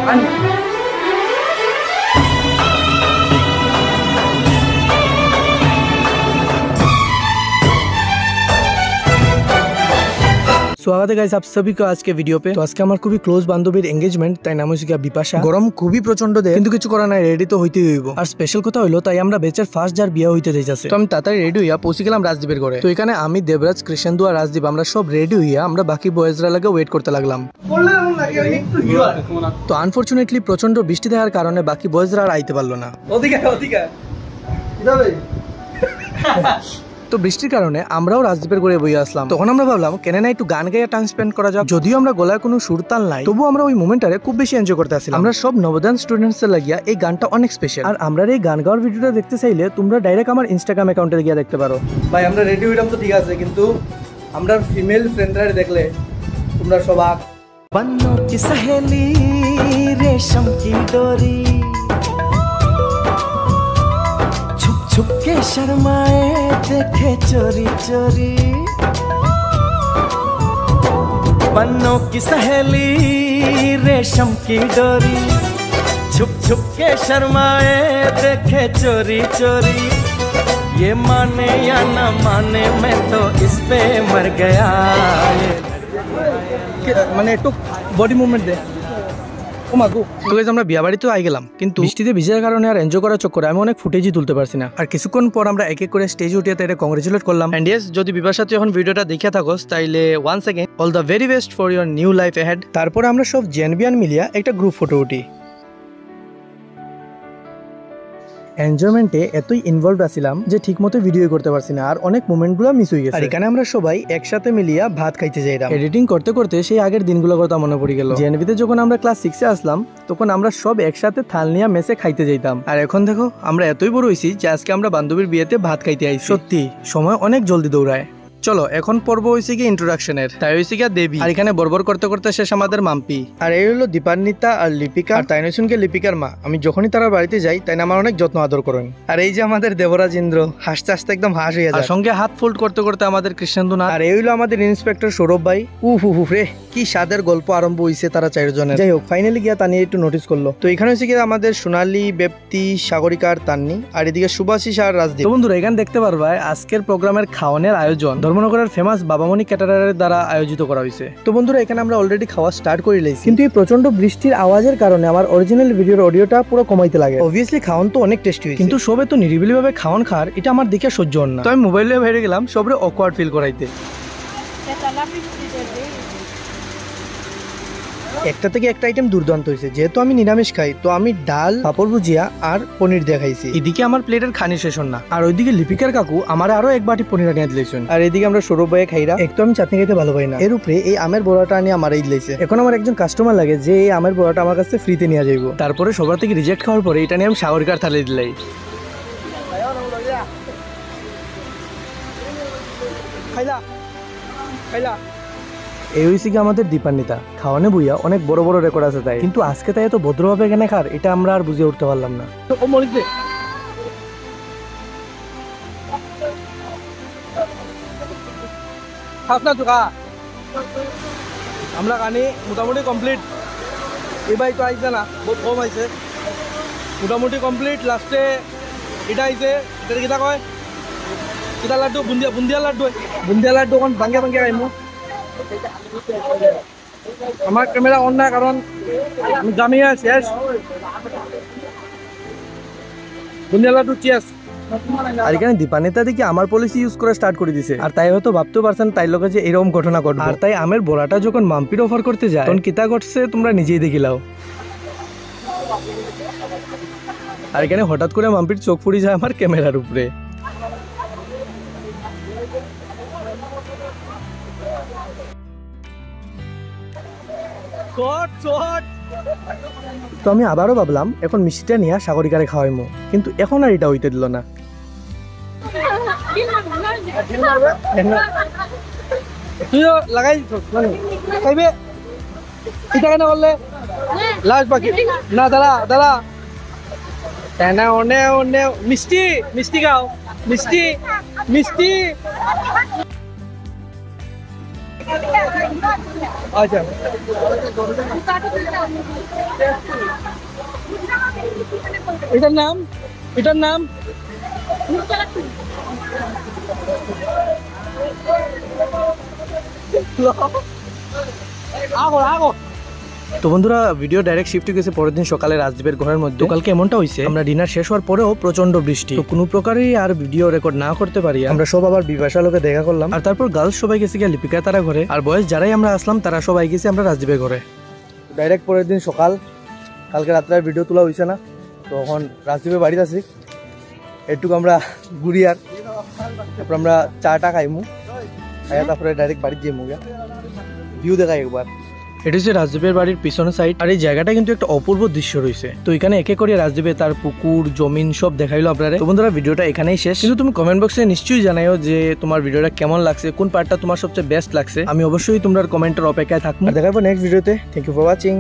स्वागत है गाइस आप सभी को आज के वीडियो पे। तो आज के हमारे खूबी क्लोज बान्धवीर एंगेजमेंट তাই নাম হইছে বিপাশা। গরম খুবই প্রচন্ড দে কিন্তু কিছু করা নাই, রেডি তো হইতেই হইব। আর স্পেশাল কথা হইলো তাই আমরা বেচের ফার্স্ট যার বিয়ে হইতে যাইতাছে। তো আমি তাড়াতাড়ি রেডি হইয়া পৌঁছে গেলাম রাজদীপের ঘরে। তো এখানে আমি দেবরাজ কৃষ্ণেন্দু আর রাজদীপ আমরা সব রেডি হইয়া আমরা বাকি বয়েজরা লাগে ওয়েট করতে লাগলাম। তো আনফরচুনেটলি প্রচন্ড বৃষ্টি দেওয়ার কারণে বাকি বয়েজরা আর আইতে পারলো না। তো বৃষ্টির কারণে আমরাও রাজদীপের ঘরে বইয়ে আসলাম। তখন আমরা ভাবলাম কেন না একটু গান গাইয়া টাইম স্পেন্ড করা যাক। যদিও আমরা গলায় কোনো সুর তাল নাই, তবু আমরা ওই মোমেন্টারে খুব বেশি এনজয় করতে আসছিলাম। আমরা সব নবোদয় স্টুডেন্টস এর লাগিয়া এই গানটা অনেক স্পেশাল। আর আমরা এই গান গাওয়ার ভিডিওটা দেখতে চাইলে তোমরা ডাইরেক্ট আমার ইনস্টাগ্রাম অ্যাকাউন্টে গিয়ে দেখতে পারো। ভাই আমরা রেডি হইলাম তো ঠিক আছে, কিন্তু আমরা ফিমেল ফ্রেন্ডরা দেখলে তোমরা সবাক बन्नों की सहेली रेशम की डोरी छुप छुप के शर्माए देखे चोरी चोरी। बन्नों की सहेली रेशम की डोरी छुप छुप के शर्माए देखे चोरी चोरी। ये माने या न माने मैं तो इस पे मर गया। মানে একটু বডি মুভমেন্ট দে। ও মাগো, তো গাইস আমরা বিয়া বাড়িতেও আই গেলাম, কিন্তু বৃষ্টিতে ভিজার কারণে আর এনজয় করার চক্করে আমি অনেক ফুটেজই তুলতে পারছি না। আর কিছুক্ষণ পর আমরা এক এক করে স্টেজে উঠিয়ে তাইরে কংগ্রেচুলেট করলাম। এন্ড ইয়েস, যদি বিপাশা তুই এখন ভিডিওটা দেখে থাকোস তাইলে once again all the very best for your new life ahead. তারপরে আমরা সব জেনবিয়ান মিলিয়া একটা গ্রুপ ফটো উঠি। এনজয়মেন্টে এতই ইনভলভ আছিলাম যে ঠিক মতো ভিডিও করতে পারছি না, আর অনেক মোমেন্টগুলো মিস হয়ে গেছে। আর এখানে আমরা সবাই একসাথে মিলিয়া ভাত খাইতে যাইলাম। এডিটিং করতে করতে সেই আগের দিনগুলোর কথা মনে পড়ে গেল। জেএনভিতে যখন আমরা ক্লাস 6 এ আসলাম তখন আমরা সব একসাথে থাল নিয়ে মেসে খাইতে যাইতাম। আর এখন দেখো আমরা এতই বড় হইছি যে আজকে আমরা বান্ধবীর বিয়েতে ভাত খাইতে আইছি। সত্যি সময় অনেক জলদি দৌড়ায়। চলো এখন পর্ব হয়েছে কি ইন্ট্রোডাকশনের, তাই হয়েছে কি দেবী। আর এখানে বরবর করতে করতে শেষ আমাদের মাম্পি। আর এই হলো দীপান্বিতা আর লিপিকা। আর তাই নইসুনকে লিপিকার মা। আমি যখনই তারা বাড়িতে যাই তাই আমার অনেক যত্ন আদর করেন। আর এই যে আমাদের দেবরাজ ইন্দ্র, হাসতে হাসতে একদম হাস হয়ে যায়। সঙ্গে হাত ফোল্ড করতে করতে আমাদের কৃষ্ণেন্দু না। আর এই হলো আমাদের ইন্সপেক্টর সৌরভ ভাই। উফ রে, কি স্বাদের গল্প আরম্ভ হয়েছে তারা চারজনের। যাই হোক, ফাইনালি গিয়া তানি একটু নোটিস করলো। তো এখানে হচ্ছে কি আমাদের সোনালী, ব্যক্তি, সাগরিকা আর তান্নি, আর এদিকে সুভাশিস আর রাজদীপ। তো বন্ধুরা এখানে দেখতে পারবা আজকের প্রোগ্রামের খাওয়ানোর আয়োজন ধর্মনগরের ফেমাস বাবামণি ক্যাটারারের দ্বারা আয়োজিত করা হয়েছে। তো বন্ধুরা এখানে আমরা অলরেডি খাওয়া স্টার্ট করে লাইছি, কিন্তু এই প্রচন্ড বৃষ্টির আওয়াজের কারণে আমার অরিজিনাল ভিডিওর অডিওটা পুরো কমাইতে লাগে। অবভিয়াসলি খাওয়ান তো অনেক টেস্টি হয়েছে, কিন্তু সবে তো নিরিবিলি ভাবে খাওয়ান খার এটা আমার দেখে সহ্য হন না। তো আমি মোবাইলে বাইরে গেলাম সবরে অকওয়ার্ড ফিল করাইতে। একটা থেকে একটা আইটেম দুর্দান্ত হয়েছে। যেহেতু আমি নিরামিষ খাই তো আমি ডাল, পাপড় ভুজিয়া আর পনির দিয়ে খাইছি। এদিকে আমার প্লেটের খানি শেষ না, আর ওইদিকে লিপিকার কাকু আমার আরো এক বাটি পনির আনিয়ে দিয়েছেন। আর এদিকে আমরা সৌরভ ভাইয়ে খাইরা। একটু আমি চাটনি খাইতে ভালো পাই না, এর উপরে এই আমের বড়াটা আনিয়ে আমার এই দিয়েছে। এখন আমার একজন কাস্টমার লাগে যে এই আমের বড়াটা আমার কাছে ফ্রিতে নিয়ে যাইব। তারপরে সবার থেকে রিজেক্ট খাওয়ার পরে এটা নিয়ে আমি সাগরিকার থালে দিলাই। এই হয়েছে কি আমাদের দীপান্বিতা। খাওয়ানে বইয়া অনেক বড় বড় রেকর্ড আছে তাই, কিন্তু আজকে তাই এত ভদ্রভাবে এখানে খার এটা আমরা আর বুঝে উঠতে পারলাম না। আমরা কানি মোটামুটি কমপ্লিট। এবার তো আইছে না, বহুত কম আইছে, মোটামুটি কমপ্লিট। লাস্টে এটা আইছে, এটা কিটা কয়, কিটা লাড্ডু, বুন্দিয়া লাড্ডু অকণ ভাঙ্গে ভাঙ্গে খাইমু। আমার ক্যামেরা অন না, কারণ আমি জামিয়া শেষ। বুন্দিয়া লাড্ডু চিয়াস। আর এখানে দীপান্বিতা দেখি আমার পলিসি ইউজ করে স্টার্ট করে দিছে। আর তাই হয়তো ভাবতে পারছেন তাই লোকে যে এরকম ঘটনা ঘটবে। আর তাই আমের বড়াটা যখন মাম্পির অফার করতে যায় তখন কিতা ঘটছে তোমরা নিজেই দেখিলাও। আর এখানে হঠাৎ করে মাম্পির চোখ ফুড়ি যায় আমার ক্যামেরার উপরে। তো আমি আবারও ভাবলাম এখন মিষ্টিটা নিয়ে সাগরিকারে খাওয়াইমো, কিন্তু এখন আর এটা হইতে দিল না। তুইও লাগাই খাইবে এটা কেন বললে লাস্ট বাকি না। দাঁড়া মিষ্টি খাও, মিষ্টি আচ্ছা এটার নাম তো বন্ধুরা ভিডিও ডাইরেক্ট শিফট গেছে পরের দিন সকালে রাজদীপের ঘরের মধ্যে। কালকে এমনটা হয়েছে আমরা ডিনার শেষ হওয়ার পরেও প্রচন্ড বৃষ্টি, তো কোনো প্রকারই আর ভিডিও রেকর্ড না করতে পারি। আমরা সব আবার বিপাশা লোকে দেখা করলাম, আর তারপর গার্লস সবাই গেছে গিয়ে লিপিকা তারা ঘরে, আর বয়স যারাই আমরা আসলাম তারা সবাই গেছে আমরা রাজদীপের ঘরে। ডাইরেক্ট পরের দিন সকাল, কালকে রাত্রে আর ভিডিও তোলা হয়েছে না, তো এখন রাজদীপের বাড়িতে আছি, একটুকু আমরা ঘুরি আর তারপর আমরা চাটা খাইমু, খাইয়া তারপরে ডাইরেক্ট বাড়িতে যাইমু গিয়া ভিউ দেখাই একবার। এটা হচ্ছে রাজদীপের বাড়ির পিছনের সাইড, আর এই জায়গাটা কিন্তু একটা অপূর্ব দৃশ্য রয়েছে। তো এখানে একে করে রাজদীপে তার পুকুর জমিন সব দেখাইলো আপনারা। তো বন্ধুরা ভিডিওটা এখানেই শেষ, কিন্তু তুমি কমেন্ট বক্সে নিশ্চয়ই জানাইও যে তোমার ভিডিওটা কেমন লাগছে, কোন পার্টটা তোমার সবচেয়ে বেস্ট লাগছে। আমি অবশ্যই তোমার কমেন্টের অপেক্ষায় থাকবো। দেখাবো নেক্সট ভিডিওতে। Thank you for watching.